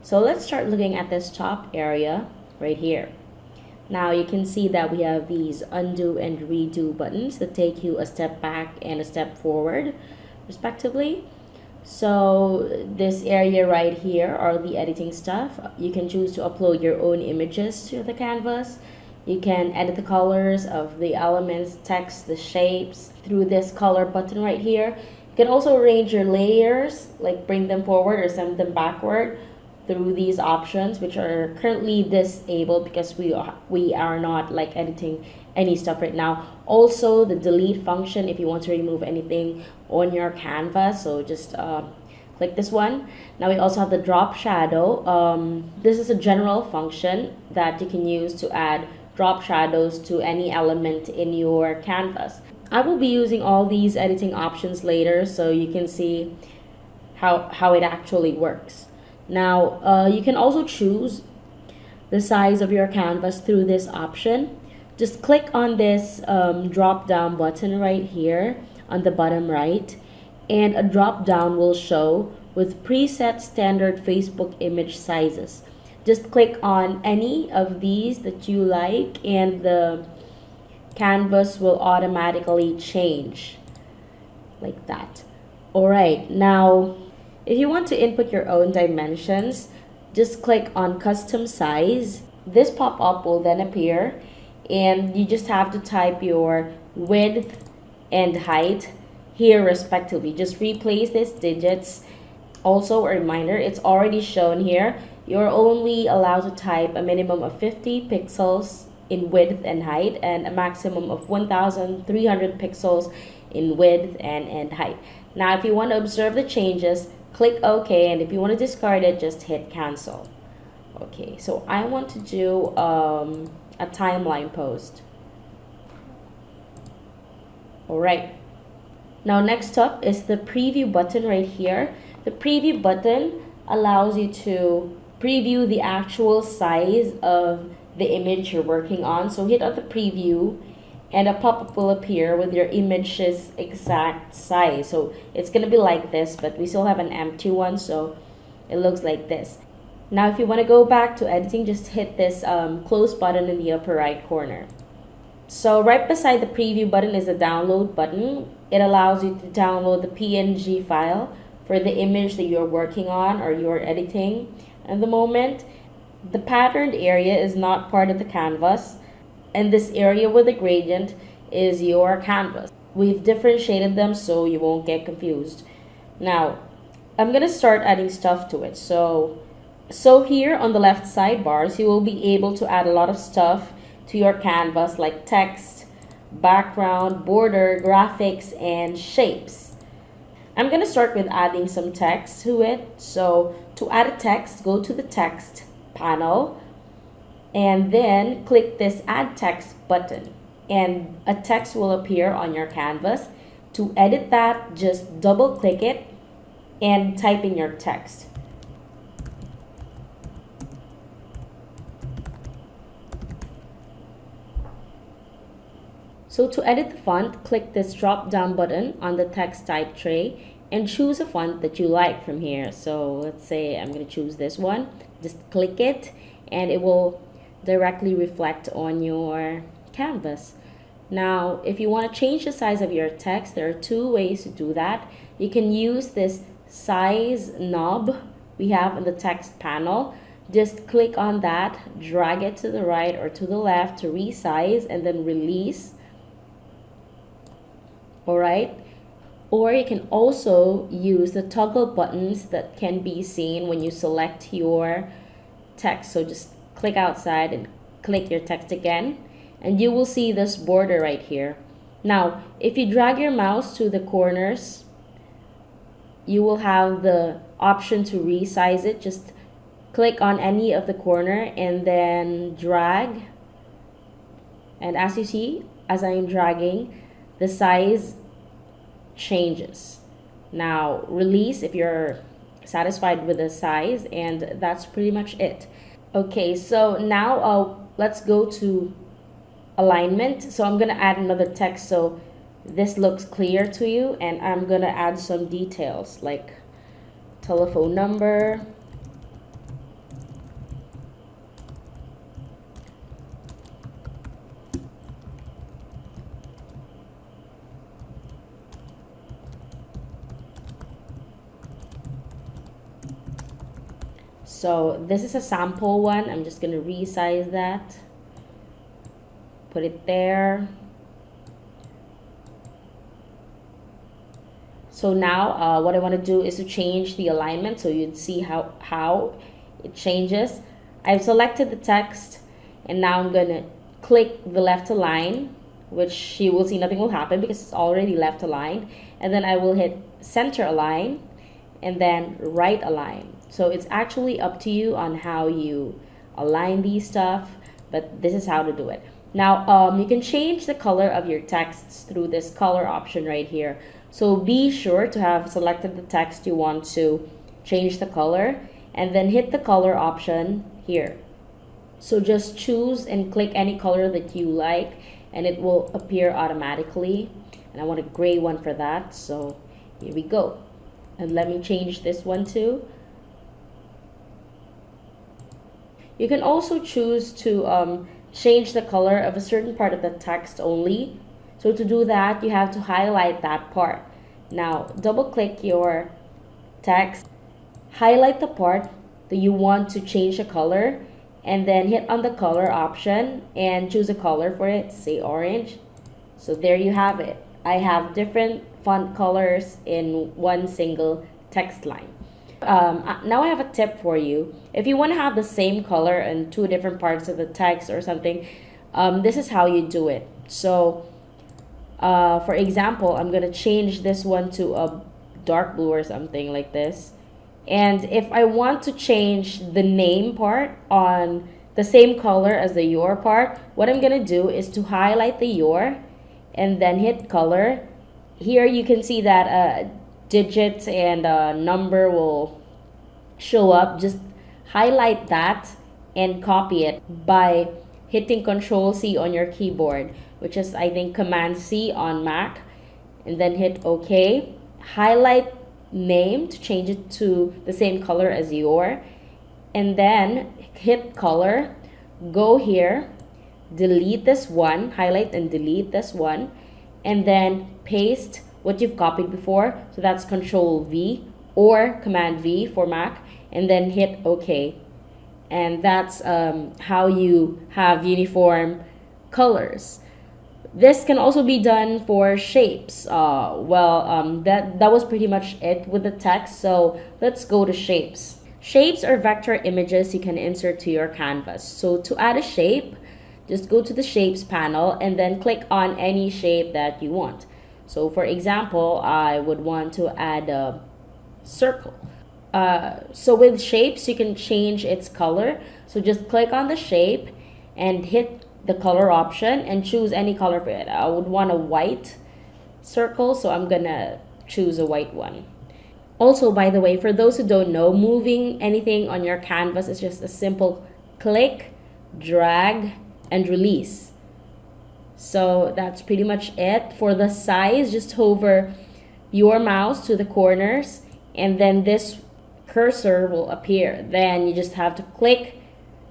So let's start looking at this top area right here. Now you can see that we have these undo and redo buttons that take you a step back and a step forward respectively. So this area right here are the editing stuff. You can choose to upload your own images to the canvas. You can edit the colors of the elements, text, the shapes through this color button right here. You can also arrange your layers, like bring them forward or send them backward through these options, which are currently disabled because we are not like editing any stuff right now. Also the delete function if you want to remove anything on your canvas, so just click this one. Now we also have the drop shadow. This is a general function that you can use to add drop shadows to any element in your canvas. I will be using all these editing options later so you can see how it actually works. Now you can also choose the size of your canvas through this option. Just click on this drop down button right here on the bottom right, and a drop down will show with preset standard Facebook image sizes. Just click on any of these that you like and the canvas will automatically change like that. Alright, now if you want to input your own dimensions, just click on custom size. This pop-up will then appear and you just have to type your width and height here respectively. Just replace these digits. Also a reminder, it's already shown here. You're only allowed to type a minimum of 50 pixels in width and height and a maximum of 1300 pixels in width and height. Now if you want to observe the changes, click OK, and if you want to discard it, just hit cancel. Okay, so I want to do a timeline post. Alright, now next up is the preview button right here. The preview button allows you to preview the actual size of the image you're working on. So hit on the preview and a pop-up will appear with your image's exact size. So it's gonna be like this, but we still have an empty one, so it looks like this. Now if you want to go back to editing, just hit this close button in the upper right corner. So right beside the preview button is the download button. It allows you to download the PNG file for the image that you're working on or you're editing at the moment. The patterned area is not part of the canvas, and this area with the gradient is your canvas. We've differentiated them so you won't get confused. Now I'm gonna start adding stuff to it. So here on the left sidebars, you will be able to add a lot of stuff to your canvas like text, background, border, graphics, and shapes. I'm going to start with adding some text to it. So to add a text, go to the text panel and then click this add text button and a text will appear on your canvas. To edit that, just double click it and type in your text. So to edit the font, click this drop down button on the text type tray and choose a font that you like from here. So let's say I'm going to choose this one. Just click it and it will directly reflect on your canvas. Now if you want to change the size of your text, there are two ways to do that. You can use this size knob we have on the text panel. Just click on that, drag it to the right or to the left to resize and then release. Alright, or you can also use the toggle buttons that can be seen when you select your text. So just click outside and click your text again and you will see this border right here. Now if you drag your mouse to the corners, you will have the option to resize it. Just click on any of the corner and then drag, and as you see, as I'm dragging, the size changes. Now release if you're satisfied with the size, and that's pretty much it. Okay, so now let's go to alignment. So I'm gonna add another text so this looks clear to you, and I'm gonna add some details like telephone number, So this is a sample one. I'm just gonna resize that, put it there. So now what I want to do is to change the alignment so you'd see how it changes. I've selected the text, and now I'm gonna click the left align, which you will see nothing will happen because it's already left aligned, and then I will hit center align and then right align. So it's actually up to you on how you align these stuff, but this is how to do it. Now you can change the color of your texts through this color option right here. So be sure to have selected the text you want to change the color, and then hit the color option here. So just choose and click any color that you like, and it will appear automatically. And I want a gray one for that, so here we go. And let me change this one too. You can also choose to change the color of a certain part of the text only. So to do that, you have to highlight that part. Now double click your text, highlight the part that you want to change the color, and then hit on the color option and choose a color for it, say orange. So there you have it. I have different font colors in one single text line. Now I have a tip for you. If you want to have the same color in two different parts of the text or something, this is how you do it. So for example, I'm gonna change this one to a dark blue or something like this. And if I want to change the name part on the same color as the your part, what I'm gonna do is to highlight the your and then hit color. Here you can see that digits and number will show up. Just highlight that and copy it by hitting Control C on your keyboard, which is I think Command C on Mac, and then hit OK. Highlight name to change it to the same color as your, and then hit color, go here, delete this one, highlight and delete this one, and then paste what you've copied before. So that's Control V or Command V for Mac, and then hit OK. And that's how you have uniform colors. This can also be done for shapes. That was pretty much it with the text. So let's go to shapes. Shapes are vector images you can insert to your canvas. So to add a shape, just go to the shapes panel and then click on any shape that you want. So for example, I would want to add a circle. So with shapes, you can change its color. So just click on the shape and hit the color option and choose any color for it. I would want a white circle, so I'm gonna choose a white one. Also, by the way, for those who don't know, moving anything on your canvas is just a simple click, drag, and release. So that's pretty much it. For the size, just hover your mouse to the corners, and then this cursor will appear. Then you just have to click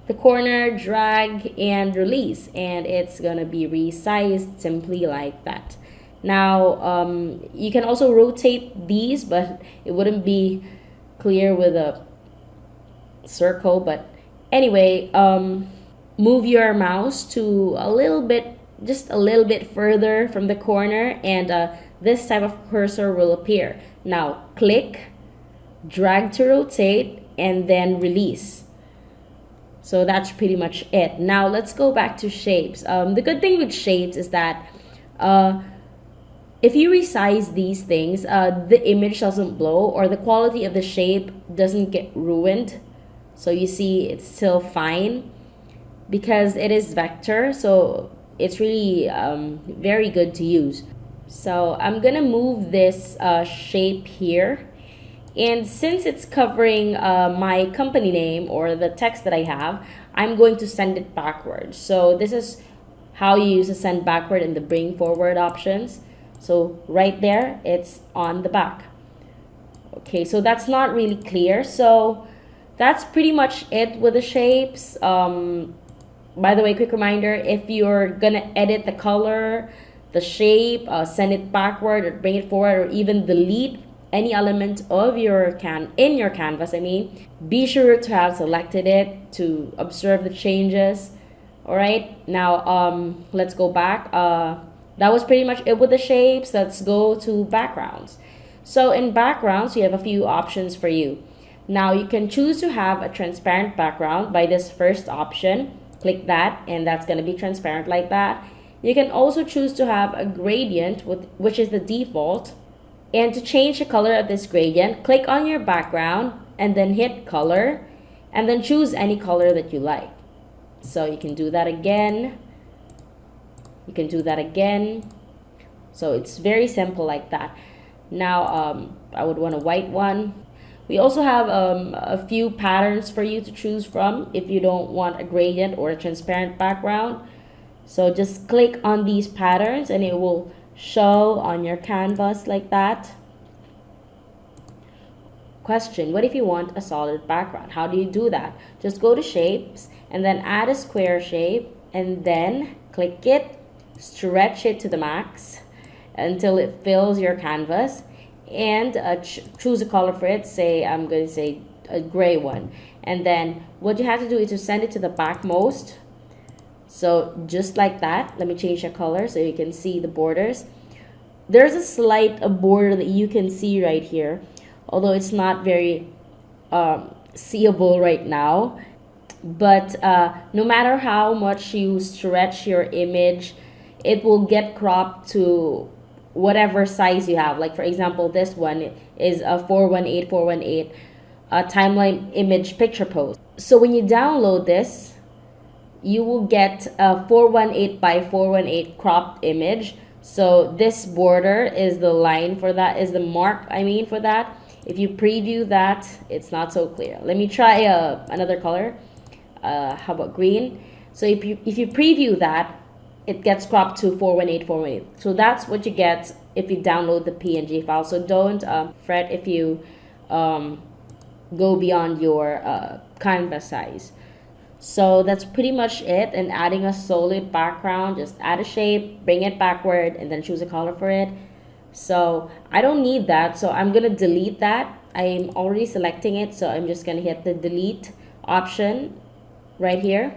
the corner, drag, and release, and it's gonna be resized simply like that. Now you can also rotate these, but it wouldn't be clear with a circle. But anyway, move your mouse to a little bit, just a little bit further from the corner, and this type of cursor will appear. Now click, drag to rotate, and then release. So that's pretty much it. Now let's go back to shapes. The good thing with shapes is that if you resize these things, the image doesn't blow or the quality of the shape doesn't get ruined. So you see it's still fine because it is vector. So it's really very good to use. So I'm gonna move this shape here. And since it's covering my company name or the text that I have, I'm going to send it backwards. So this is how you use the send backward and the bring forward options. So right there, it's on the back. Okay, so that's not really clear. So that's pretty much it with the shapes. By the way, quick reminder, if you're gonna edit the color, the shape, send it backward or bring it forward, or even delete any element of your in your canvas, be sure to have selected it to observe the changes. All right, now let's go back. That was pretty much it with the shapes. Let's go to backgrounds. So in backgrounds, you have a few options for you. Now you can choose to have a transparent background by this first option. Click that, and that's going to be transparent like that. You can also choose to have a gradient, which is the default. And to change the color of this gradient, click on your background and then hit color, and then choose any color that you like. So you can do that again. You can do that again. So it's very simple like that. Now I would want a white one. We also have a few patterns for you to choose from if you don't want a gradient or a transparent background. So just click on these patterns and it will show on your canvas like that. Question: what if you want a solid background? How do you do that? Just go to shapes and then add a square shape and then click it, stretch it to the max until it fills your canvas, and choose a color for it. Say I'm going to say a gray one, and then what you have to do is to send it to the backmost. So just like that. Let me change the color so you can see the borders. There's a slight border that you can see right here, although it's not very seeable right now. But no matter how much you stretch your image, it will get cropped to whatever size you have. Like for example, this one is a 418 timeline image picture pose. So when you download this, you will get a 418 by 418 cropped image. So this border is the line for that, is the mark for that. If you preview that, it's not so clear. Let me try another color. How about green? So if you preview that, it gets cropped to 418. So that's what you get if you download the PNG file. So don't fret if you go beyond your canvas size. So that's pretty much it. And adding a solid background, just add a shape, bring it backward, and then choose a color for it. So I don't need that, so I'm gonna delete that. I'm already selecting it, so I'm just gonna hit the delete option right here,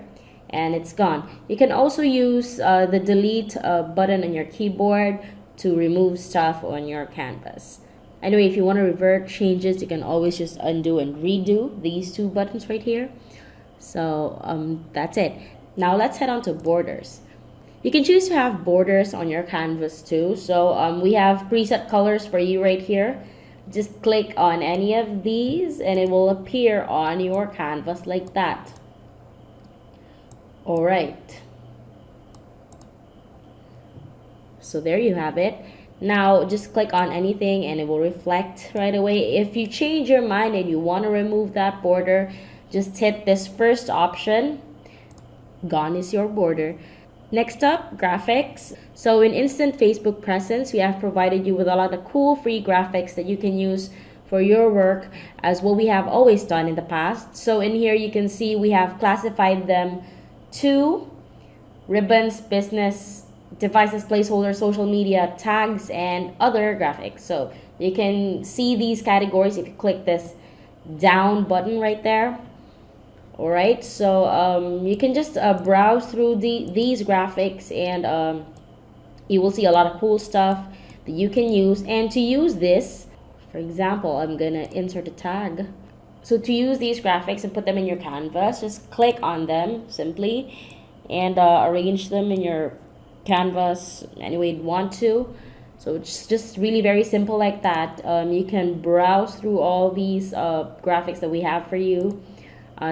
and it's gone. You can also use the delete button on your keyboard to remove stuff on your canvas. Anyway, if you want to revert changes, you can always just undo and redo these two buttons right here. So that's it. Now let's head on to borders. You can choose to have borders on your canvas too. So we have preset colors for you right here. Just click on any of these and it will appear on your canvas like that. All right. So there you have it. Now just click on anything and it will reflect right away. If you change your mind and you want to remove that border, just hit this first option. Gone is your border. Next up, graphics. So in Instant Facebook Presence, we have provided you with a lot of cool free graphics that you can use for your work as what we have always done in the past. So in here you can see we have classified them to ribbons, business, devices, placeholders, social media, tags, and other graphics. So you can see these categories if you click this down button right there. Alright, so you can just browse through these graphics, and you will see a lot of cool stuff that you can use. And to use this, for example, I'm gonna insert a tag. So to use these graphics and put them in your canvas, just click on them simply and arrange them in your canvas any way you want to. So it's just really very simple like that. You can browse through all these graphics that we have for you.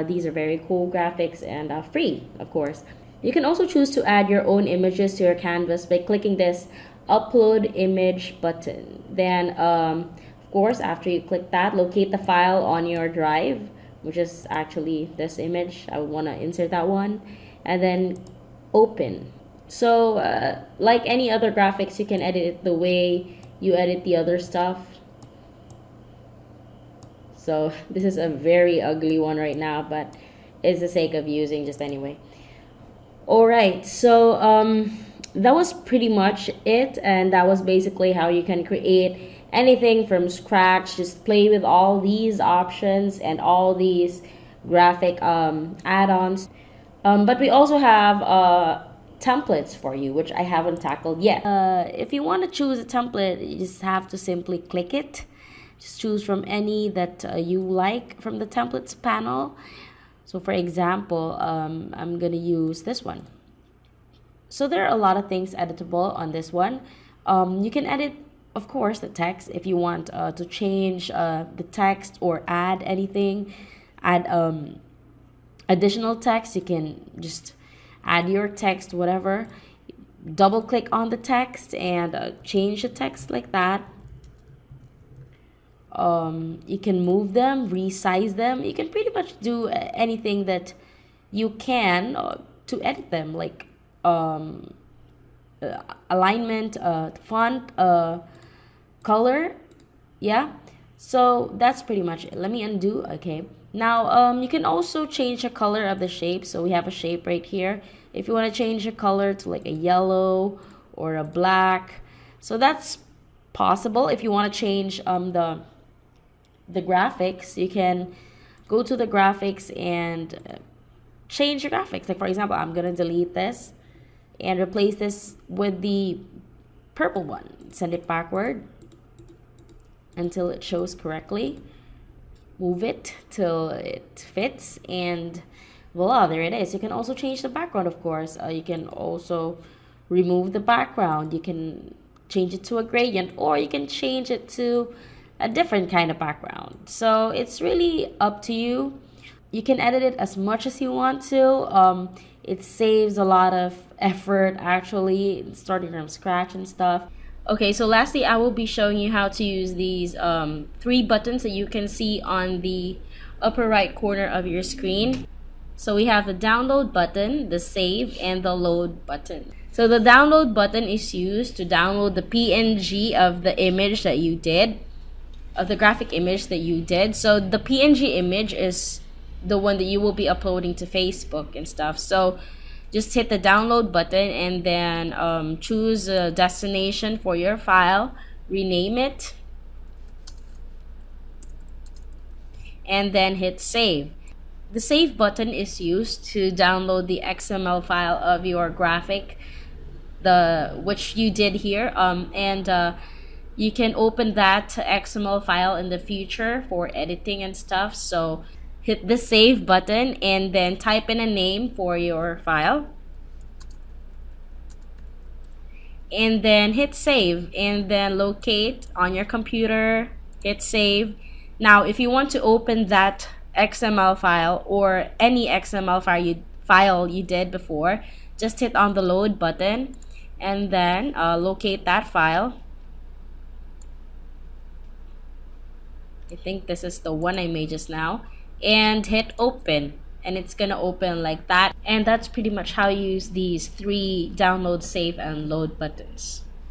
These are very cool graphics and free, of course. You can also choose to add your own images to your canvas by clicking this upload image button. Then, of course, after you click that, locate the file on your drive, which is actually this image. I would want to insert that one, and then open. So like any other graphics, you can edit it the way you edit the other stuff. So this is a very ugly one right now, but it's the sake of using just anyway. Alright, so that was pretty much it, and that was basically how you can create anything from scratch. Just play with all these options and all these graphic add-ons. But we also have templates for you, which I haven't tackled yet. If you want to choose a template, you just have to simply click it. Just choose from any that you like from the templates panel. So for example, I'm gonna use this one. So there are a lot of things editable on this one. You can edit, of course, the text if you want to change the text or add anything, add additional text. You can just add your text, whatever. Double click on the text and change the text like that. You can move them, resize them. You can pretty much do anything that you can to edit them, like alignment, font, color. Yeah, so that's pretty much it. Let me undo. Okay, now you can also change the color of the shape. So we have a shape right here. If you want to change the color to like a yellow or a black, so that's possible. If you want to change the graphics, you can go to the graphics and change your graphics. Like for example, I'm gonna delete this and replace this with the purple one. Send it backward until it shows correctly. Move it till it fits, and voila, there it is. You can also change the background, of course. You can also remove the background. You can change it to a gradient, or you can change it to a different kind of background. So it's really up to you. You can edit it as much as you want to. It saves a lot of effort, actually, starting from scratch and stuff. Okay, so lastly, I will be showing you how to use these 3 buttons that you can see on the upper right corner of your screen. So we have the download button, the save, and the load button. So the download button is used to download the PNG of the image that you did, of the graphic image that you did. So the PNG image is the one that you will be uploading to Facebook and stuff. So just hit the download button and then choose a destination for your file, rename it, and then hit save. The save button is used to download the XML file of your graphic, which you did here, and you can open that XML file in the future for editing and stuff. So hit the save button and then type in a name for your file, and then hit save, and then locate on your computer, hit save. Now if you want to open that XML file or any XML file you did before, just hit on the load button and then locate that file. I think this is the one I made just now, and hit open, and it's gonna open like that. And that's pretty much how you use these 3 download, save, and load buttons.